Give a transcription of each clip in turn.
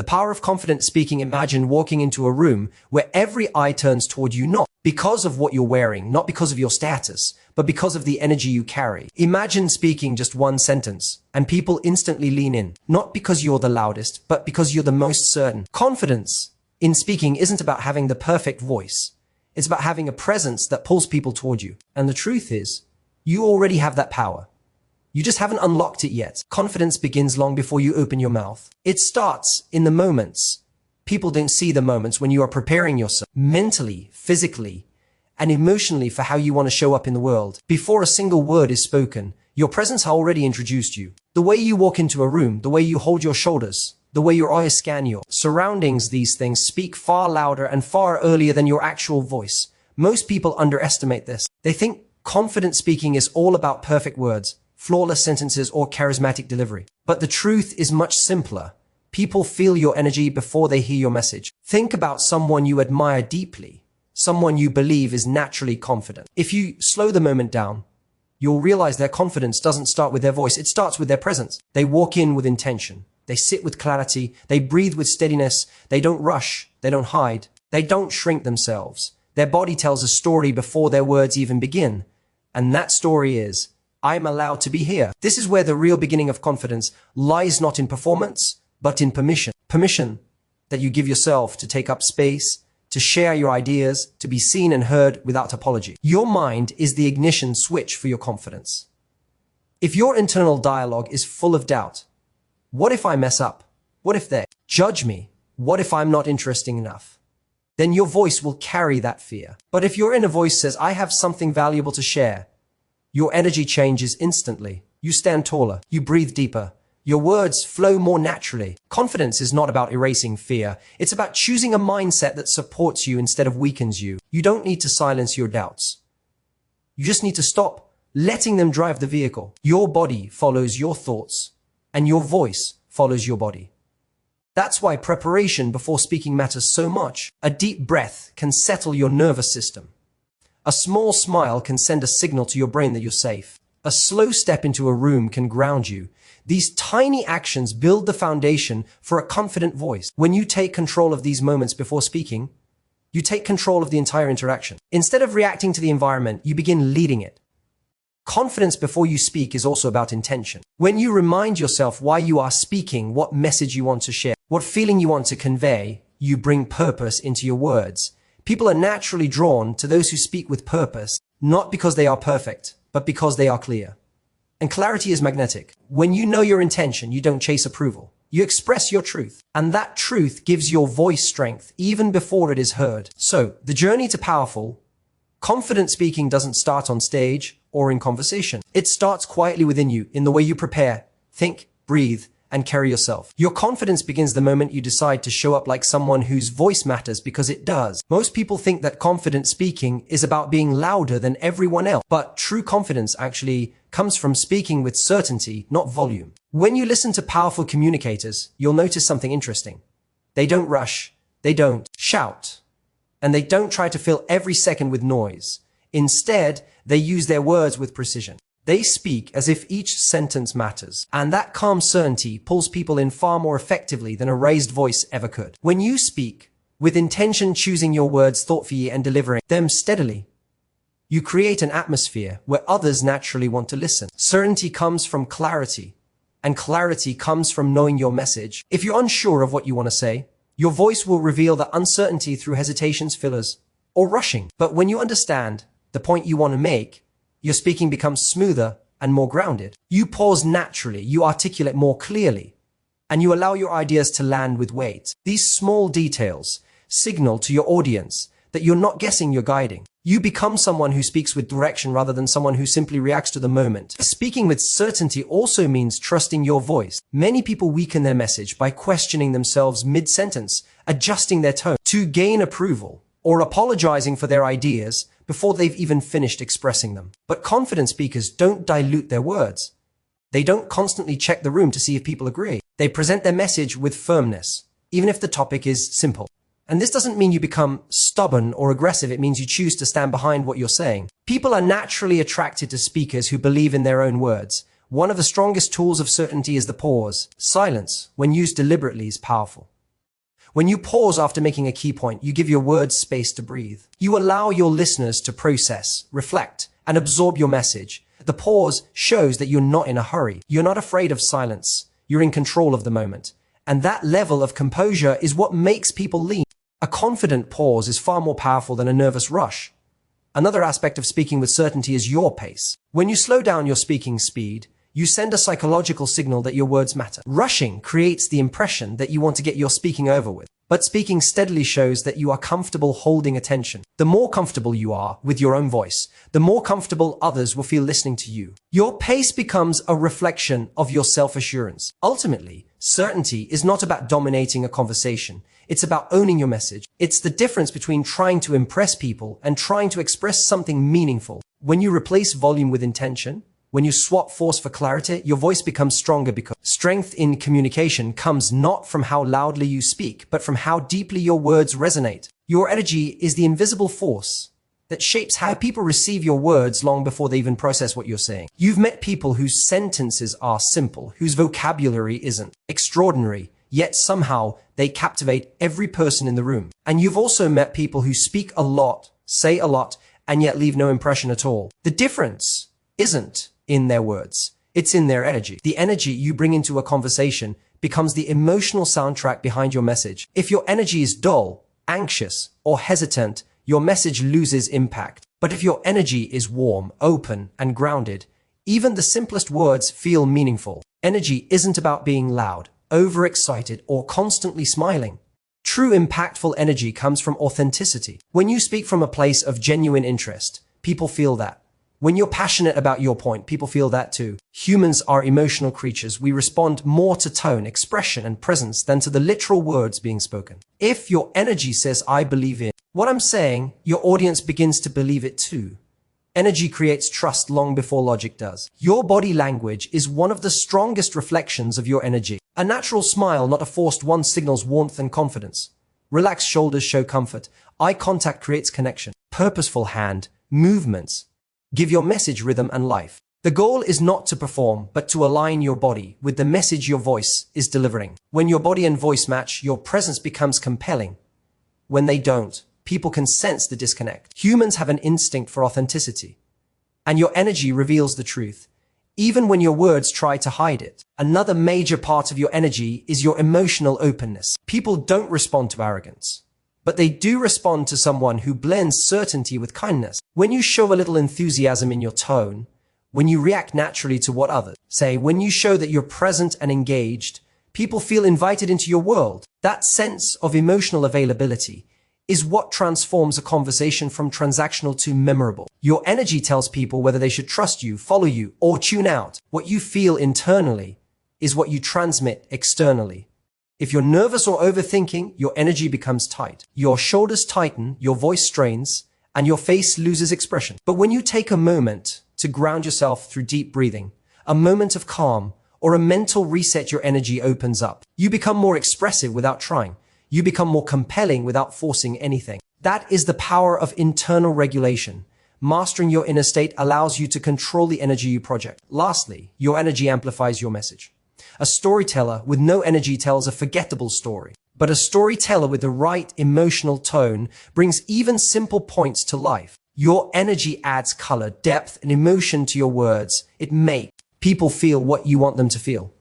The power of confident speaking. Imagine walking into a room where every eye turns toward you, not because of what you're wearing, not because of your status, but because of the energy you carry. Imagine speaking just one sentence and people instantly lean in, not because you're the loudest, but because you're the most certain. Confidence in speaking isn't about having the perfect voice. It's about having a presence that pulls people toward you. And the truth is, you already have that power. You just haven't unlocked it yet. Confidence begins long before you open your mouth. It starts in the moments. People don't see the moments when you are preparing yourself mentally, physically, and emotionally for how you want to show up in the world. Before a single word is spoken, your presence has already introduced you. The way you walk into a room, the way you hold your shoulders, the way your eyes scan your surroundings, these things speak far louder and far earlier than your actual voice. Most people underestimate this. They think confident speaking is all about perfect words, flawless sentences, or charismatic delivery. But the truth is much simpler. People feel your energy before they hear your message. Think about someone you admire deeply, someone you believe is naturally confident. If you slow the moment down, you'll realize their confidence doesn't start with their voice, it starts with their presence. They walk in with intention. They sit with clarity. They breathe with steadiness. They don't rush. They don't hide. They don't shrink themselves. Their body tells a story before their words even begin. And that story is, I'm allowed to be here. This is where the real beginning of confidence lies, not in performance, but in permission. Permission that you give yourself to take up space, to share your ideas, to be seen and heard without apology. Your mind is the ignition switch for your confidence. If your internal dialogue is full of doubt, what if I mess up? What if they judge me? What if I'm not interesting enough? Then your voice will carry that fear. But if your inner voice says, I have something valuable to share, your energy changes instantly. You stand taller. You breathe deeper. Your words flow more naturally. Confidence is not about erasing fear. It's about choosing a mindset that supports you instead of weakens you. You don't need to silence your doubts. You just need to stop letting them drive the vehicle. Your body follows your thoughts, and your voice follows your body. That's why preparation before speaking matters so much. A deep breath can settle your nervous system. A small smile can send a signal to your brain that you're safe. A slow step into a room can ground you. These tiny actions build the foundation for a confident voice. When you take control of these moments before speaking, you take control of the entire interaction. Instead of reacting to the environment, you begin leading it. Confidence before you speak is also about intention. When you remind yourself why you are speaking, what message you want to share, what feeling you want to convey, you bring purpose into your words. People are naturally drawn to those who speak with purpose, not because they are perfect, but because they are clear. And clarity is magnetic. When you know your intention, you don't chase approval. You express your truth. And that truth gives your voice strength even before it is heard. So, the journey to powerful, confident speaking doesn't start on stage or in conversation. It starts quietly within you, in the way you prepare, think, breathe, and carry yourself. Your confidence begins the moment you decide to show up like someone whose voice matters, because it does. Most people think that confident speaking is about being louder than everyone else, but true confidence actually comes from speaking with certainty, not volume. When you listen to powerful communicators, you'll notice something interesting. They don't rush, they don't shout, and they don't try to fill every second with noise. Instead, they use their words with precision. They speak as if each sentence matters, and that calm certainty pulls people in far more effectively than a raised voice ever could. When you speak with intention, choosing your words thoughtfully and delivering them steadily, you create an atmosphere where others naturally want to listen. Certainty comes from clarity, and clarity comes from knowing your message. If you're unsure of what you want to say, your voice will reveal that uncertainty through hesitations, fillers, or rushing. But when you understand the point you want to make, your speaking becomes smoother and more grounded. You pause naturally, you articulate more clearly, and you allow your ideas to land with weight. These small details signal to your audience that you're not guessing, you're guiding. You become someone who speaks with direction rather than someone who simply reacts to the moment. Speaking with certainty also means trusting your voice. Many people weaken their message by questioning themselves mid-sentence, adjusting their tone to gain approval, or apologizing for their ideas before they've even finished expressing them. But confident speakers don't dilute their words. They don't constantly check the room to see if people agree. They present their message with firmness, even if the topic is simple. And this doesn't mean you become stubborn or aggressive. It means you choose to stand behind what you're saying. People are naturally attracted to speakers who believe in their own words. One of the strongest tools of certainty is the pause. Silence, when used deliberately, is powerful. When you pause after making a key point, you give your words space to breathe. You allow your listeners to process, reflect, and absorb your message. The pause shows that you're not in a hurry. You're not afraid of silence. You're in control of the moment. And that level of composure is what makes people lean. A confident pause is far more powerful than a nervous rush. Another aspect of speaking with certainty is your pace. When you slow down your speaking speed, you send a psychological signal that your words matter. Rushing creates the impression that you want to get your speaking over with. But speaking steadily shows that you are comfortable holding attention. The more comfortable you are with your own voice, the more comfortable others will feel listening to you. Your pace becomes a reflection of your self-assurance. Ultimately, certainty is not about dominating a conversation. It's about owning your message. It's the difference between trying to impress people and trying to express something meaningful. When you replace volume with intention, when you swap force for clarity, your voice becomes stronger because strength in communication comes not from how loudly you speak, but from how deeply your words resonate. Your energy is the invisible force that shapes how people receive your words long before they even process what you're saying. You've met people whose sentences are simple, whose vocabulary isn't extraordinary, yet somehow they captivate every person in the room. And you've also met people who speak a lot, say a lot, and yet leave no impression at all. The difference isn't in their words. It's in their energy. The energy you bring into a conversation becomes the emotional soundtrack behind your message. If your energy is dull, anxious, or hesitant, your message loses impact. But if your energy is warm, open, and grounded, even the simplest words feel meaningful. Energy isn't about being loud, overexcited, or constantly smiling. True impactful energy comes from authenticity. When you speak from a place of genuine interest, people feel that. When you're passionate about your point, people feel that too. Humans are emotional creatures. We respond more to tone, expression, and presence than to the literal words being spoken. If your energy says, "I believe in what I'm saying," your audience begins to believe it too. Energy creates trust long before logic does. Your body language is one of the strongest reflections of your energy. A natural smile, not a forced one, signals warmth and confidence. Relaxed shoulders show comfort. Eye contact creates connection. Purposeful hand movements give your message rhythm and life. The goal is not to perform, but to align your body with the message your voice is delivering. When your body and voice match, your presence becomes compelling. When they don't, people can sense the disconnect. Humans have an instinct for authenticity, and your energy reveals the truth, even when your words try to hide it. Another major part of your energy is your emotional openness. People don't respond to arrogance, but they do respond to someone who blends certainty with kindness. When you show a little enthusiasm in your tone, when you react naturally to what others say, when you show that you're present and engaged, people feel invited into your world. That sense of emotional availability is what transforms a conversation from transactional to memorable. Your energy tells people whether they should trust you, follow you, or tune out. What you feel internally is what you transmit externally. If you're nervous or overthinking, your energy becomes tight. Your shoulders tighten, your voice strains, and your face loses expression. But when you take a moment to ground yourself through deep breathing, a moment of calm, or a mental reset, your energy opens up. You become more expressive without trying. You become more compelling without forcing anything. That is the power of internal regulation. Mastering your inner state allows you to control the energy you project. Lastly, your energy amplifies your message. A storyteller with no energy tells a forgettable story, but a storyteller with the right emotional tone brings even simple points to life. Your energy adds color, depth, and emotion to your words. It makes people feel what you want them to feel.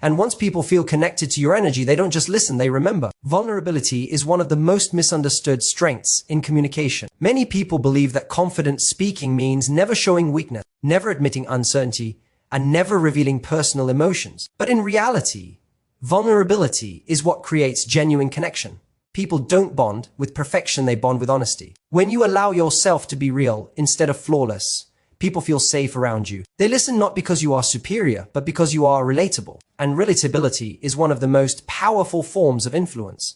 And once people feel connected to your energy, they don't just listen, they remember. Vulnerability is one of the most misunderstood strengths in communication. Many people believe that confident speaking means never showing weakness, never admitting uncertainty, and never revealing personal emotions. But in reality, vulnerability is what creates genuine connection. People don't bond with perfection, they bond with honesty. When you allow yourself to be real instead of flawless, people feel safe around you. They listen not because you are superior, but because you are relatable. And relatability is one of the most powerful forms of influence.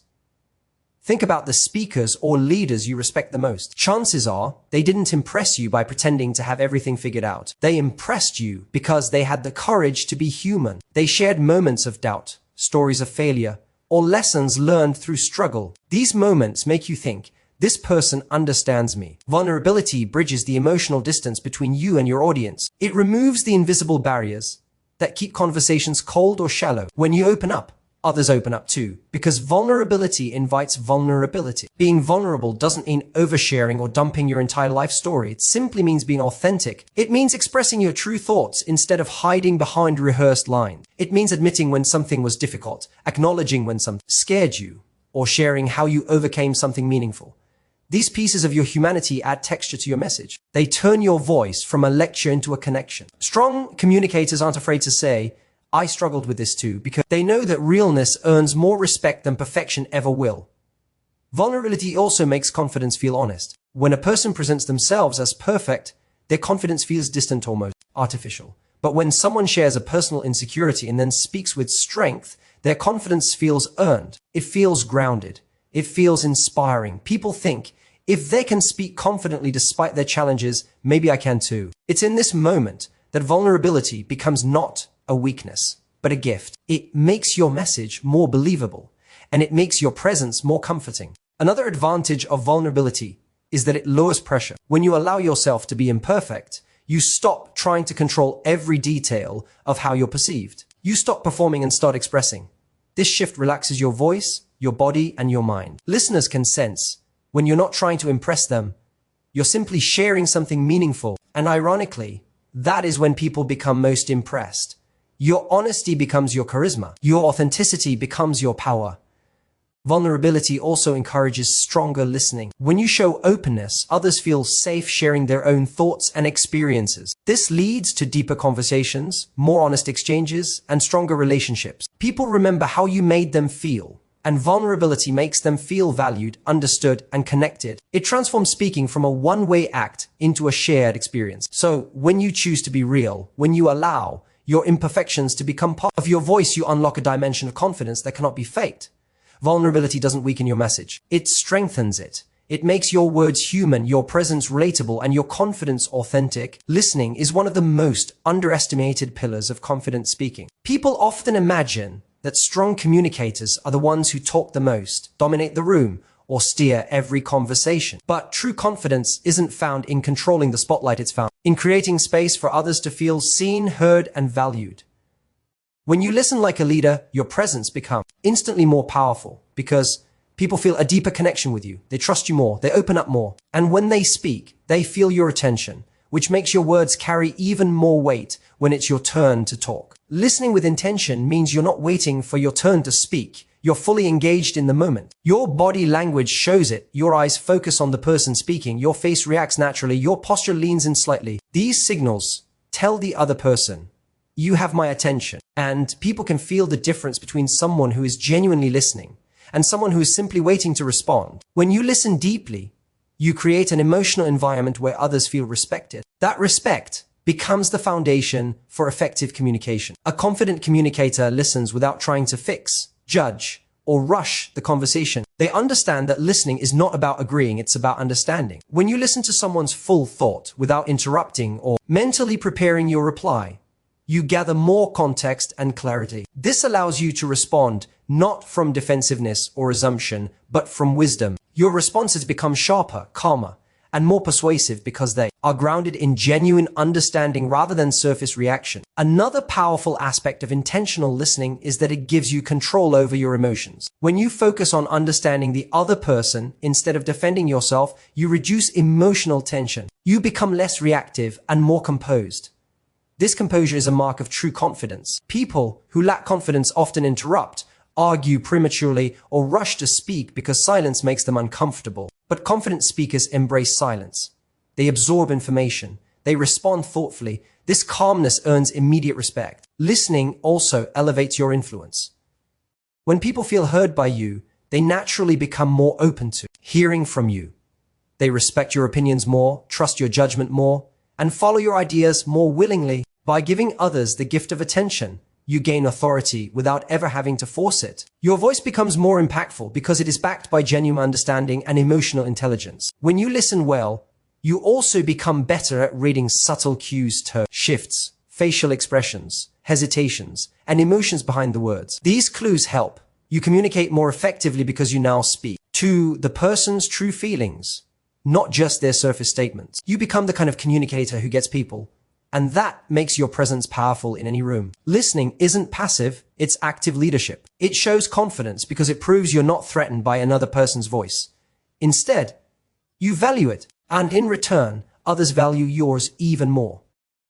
Think about the speakers or leaders you respect the most. Chances are they didn't impress you by pretending to have everything figured out. They impressed you because they had the courage to be human. They shared moments of doubt, stories of failure, or lessons learned through struggle. These moments make you think, this person understands me. Vulnerability bridges the emotional distance between you and your audience. It removes the invisible barriers that keep conversations cold or shallow. When you open up, others open up too, because vulnerability invites vulnerability. Being vulnerable doesn't mean oversharing or dumping your entire life story. It simply means being authentic. It means expressing your true thoughts instead of hiding behind rehearsed lines. It means admitting when something was difficult, acknowledging when something scared you, or sharing how you overcame something meaningful. These pieces of your humanity add texture to your message. They turn your voice from a lecture into a connection. Strong communicators aren't afraid to say, I struggled with this too, because they know that realness earns more respect than perfection ever will. Vulnerability also makes confidence feel honest. When a person presents themselves as perfect, their confidence feels distant, almost artificial. But when someone shares a personal insecurity and then speaks with strength, their confidence feels earned. It feels grounded. It feels inspiring. People think, if they can speak confidently despite their challenges, maybe I can too. It's in this moment that vulnerability becomes not a weakness, but a gift. It makes your message more believable, and it makes your presence more comforting. Another advantage of vulnerability is that it lowers pressure. When you allow yourself to be imperfect, you stop trying to control every detail of how you're perceived. You stop performing and start expressing. This shift relaxes your voice, your body, and your mind. Listeners can sense when you're not trying to impress them, you're simply sharing something meaningful. And ironically, that is when people become most impressed. Your honesty becomes your charisma. Your authenticity becomes your power. Vulnerability also encourages stronger listening. When you show openness, others feel safe sharing their own thoughts and experiences. This leads to deeper conversations, more honest exchanges, and stronger relationships. People remember how you made them feel, and vulnerability makes them feel valued, understood, and connected. It transforms speaking from a one-way act into a shared experience. So when you choose to be real, when you allow your imperfections to become part of your voice, you unlock a dimension of confidence that cannot be faked. Vulnerability doesn't weaken your message. It strengthens it. It makes your words human, your presence relatable, and your confidence authentic. Listening is one of the most underestimated pillars of confident speaking. People often imagine that strong communicators are the ones who talk the most, dominate the room, or steer every conversation. But true confidence isn't found in controlling the spotlight. It's found in creating space for others to feel seen, heard, and valued. When you listen like a leader, your presence becomes instantly more powerful because people feel a deeper connection with you. They trust you more. They open up more. And when they speak, they feel your attention, which makes your words carry even more weight when it's your turn to talk. Listening with intention means you're not waiting for your turn to speak. You're fully engaged in the moment. Your body language shows it. Your eyes focus on the person speaking. Your face reacts naturally. Your posture leans in slightly. These signals tell the other person, you have my attention. And people can feel the difference between someone who is genuinely listening and someone who is simply waiting to respond. When you listen deeply, you create an emotional environment where others feel respected. That respect becomes the foundation for effective communication. A confident communicator listens without trying to fix, judge, or rush the conversation. They understand that listening is not about agreeing, it's about understanding. When you listen to someone's full thought without interrupting or mentally preparing your reply, you gather more context and clarity. This allows you to respond not from defensiveness or assumption, but from wisdom. Your responses become sharper, calmer, and more persuasive because they are grounded in genuine understanding rather than surface reaction. Another powerful aspect of intentional listening is that it gives you control over your emotions. When you focus on understanding the other person instead of defending yourself, you reduce emotional tension. You become less reactive and more composed. This composure is a mark of true confidence. People who lack confidence often interrupt, argue prematurely, or rush to speak because silence makes them uncomfortable. But confident speakers embrace silence. They absorb information. They respond thoughtfully. This calmness earns immediate respect. Listening also elevates your influence. When people feel heard by you, they naturally become more open to hearing from you. They respect your opinions more, trust your judgment more, and follow your ideas more willingly. By giving others the gift of attention, you gain authority without ever having to force it. Your voice becomes more impactful because it is backed by genuine understanding and emotional intelligence. When you listen well, you also become better at reading subtle cues, tone shifts, facial expressions, hesitations, and emotions behind the words. These clues help you communicate more effectively because you now speak to the person's true feelings, not just their surface statements. You become the kind of communicator who gets people And that makes your presence powerful in any room. Listening isn't passive, it's active leadership. It shows confidence because it proves you're not threatened by another person's voice. Instead, you value it, and in return, others value yours even more.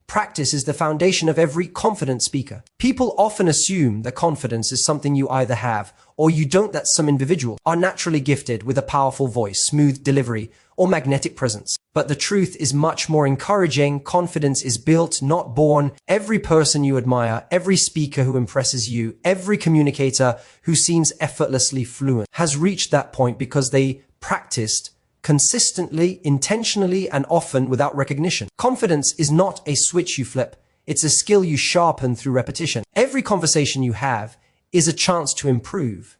Practice is the foundation of every confident speaker. People often assume that confidence is something you either have or you don't, that some individuals are naturally gifted with a powerful voice, smooth delivery, or magnetic presence. But the truth is much more encouraging. Confidence is built, not born. Every person you admire, every speaker who impresses you, every communicator who seems effortlessly fluent has reached that point because they practiced consistently, intentionally, and often without recognition. Confidence is not a switch you flip. It's a skill you sharpen through repetition. Every conversation you have is a chance to improve.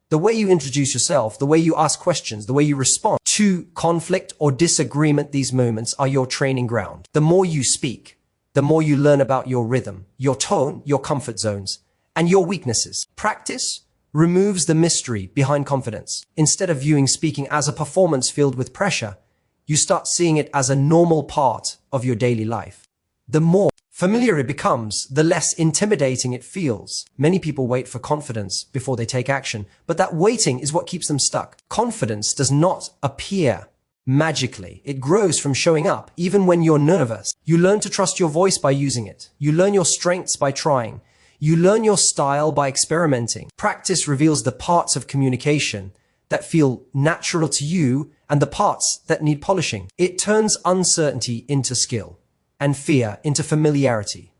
The way you introduce yourself, the way you ask questions, the way you respond to conflict or disagreement, these moments are your training ground. The more you speak, the more you learn about your rhythm, your tone, your comfort zones, and your weaknesses. Practice removes the mystery behind confidence. Instead of viewing speaking as a performance filled with pressure, you start seeing it as a normal part of your daily life. The more familiar it becomes, the less intimidating it feels. Many people wait for confidence before they take action, but that waiting is what keeps them stuck. Confidence does not appear magically. It grows from showing up, even when you're nervous. You learn to trust your voice by using it. You learn your strengths by trying. You learn your style by experimenting. Practice reveals the parts of communication that feel natural to you and the parts that need polishing. It turns uncertainty into skill and fear into familiarity.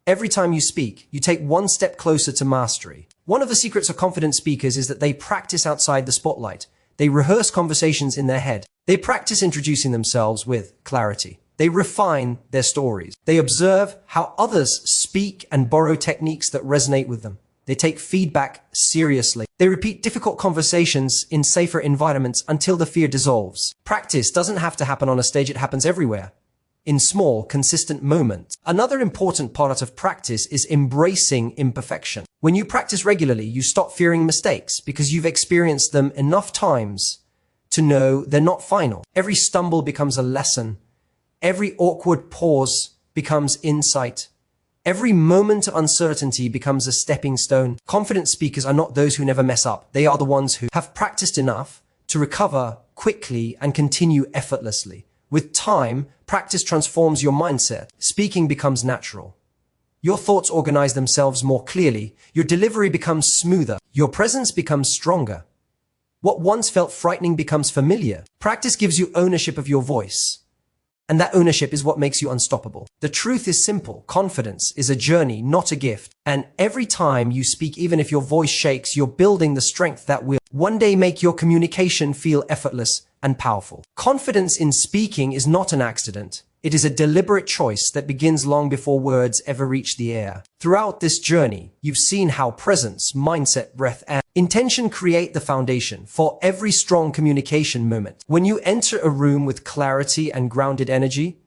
Every time you speak, you take one step closer to mastery. One of the secrets of confident speakers is that they practice outside the spotlight. They rehearse conversations in their head. They practice introducing themselves with clarity. They refine their stories. They observe how others speak and borrow techniques that resonate with them. They take feedback seriously. They repeat difficult conversations in safer environments until the fear dissolves. Practice doesn't have to happen on a stage. It happens everywhere, in small, consistent moments. Another important part of practice is embracing imperfection. When you practice regularly, you stop fearing mistakes because you've experienced them enough times to know they're not final. Every stumble becomes a lesson. Every awkward pause becomes insight. Every moment of uncertainty becomes a stepping stone. Confident speakers are not those who never mess up. They are the ones who have practiced enough to recover quickly and continue effortlessly. With time, practice transforms your mindset. Speaking becomes natural. Your thoughts organize themselves more clearly. Your delivery becomes smoother. Your presence becomes stronger. What once felt frightening becomes familiar. Practice gives you ownership of your voice. And that ownership is what makes you unstoppable. The truth is simple. Confidence is a journey, not a gift. And every time you speak, even if your voice shakes, you're building the strength that will one day make your communication feel effortless and powerful. Confidence in speaking is not an accident. It is a deliberate choice that begins long before words ever reach the air. Throughout this journey, you've seen how presence, mindset, breath, and intention create the foundation for every strong communication moment. When you enter a room with clarity and grounded energy,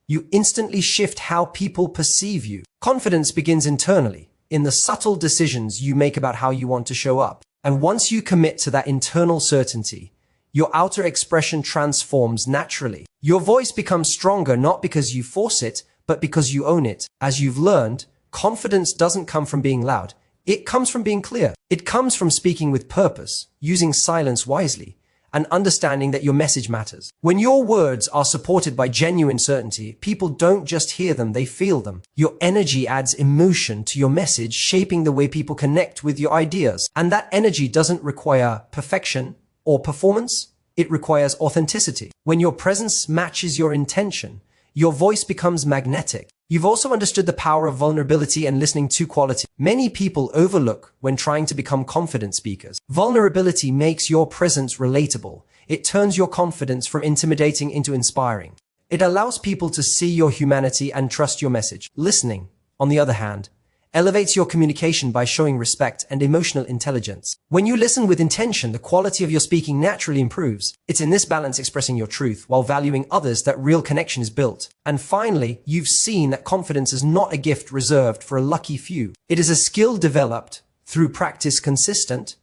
you instantly shift how people perceive you. Confidence begins internally, in the subtle decisions you make about how you want to show up. And once you commit to that internal certainty, your outer expression transforms naturally. Your voice becomes stronger not because you force it, but because you own it. As you've learned, confidence doesn't come from being loud. It comes from being clear. It comes from speaking with purpose, using silence wisely, and understanding that your message matters. When your words are supported by genuine certainty, people don't just hear them, they feel them. Your energy adds emotion to your message, shaping the way people connect with your ideas. And that energy doesn't require perfection or performance. It requires authenticity. When your presence matches your intention, your voice becomes magnetic. You've also understood the power of vulnerability and listening to quality. Many people overlook when trying to become confident speakers. Vulnerability makes your presence relatable. It turns your confidence from intimidating into inspiring. It allows people to see your humanity and trust your message. Listening, on the other hand, elevates your communication by showing respect and emotional intelligence. When you listen with intention, the quality of your speaking naturally improves. It's in this balance, expressing your truth while valuing others, that real connection is built. And finally, you've seen that confidence is not a gift reserved for a lucky few. It is a skill developed through practice, consistent,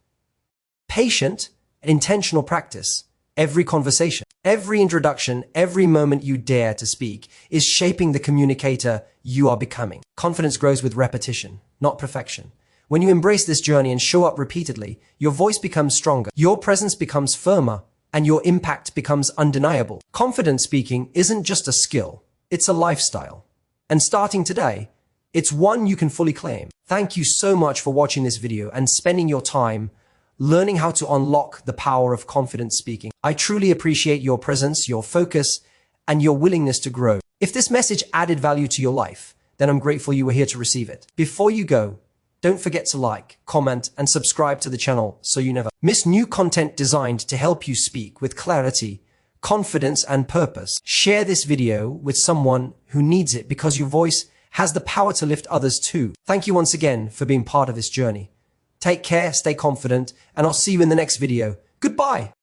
patient, and intentional practice. Every conversation, Every introduction, every moment you dare to speak is shaping the communicator you are becoming. Confidence grows with repetition, not perfection. When you embrace this journey and show up repeatedly, your voice becomes stronger, your presence becomes firmer, and your impact becomes undeniable. Confident speaking isn't just a skill, it's a lifestyle. And starting today, it's one you can fully claim. Thank you so much for watching this video and spending your time learning how to unlock the power of confident speaking. I truly appreciate your presence, your focus, and your willingness to grow. If this message added value to your life, then I'm grateful you were here to receive it. Before you go, don't forget to like, comment, and subscribe to the channel so you never miss new content designed to help you speak with clarity, confidence, and purpose. Share this video with someone who needs it because your voice has the power to lift others too. Thank you once again for being part of this journey. Take care, stay confident, and I'll see you in the next video. Goodbye.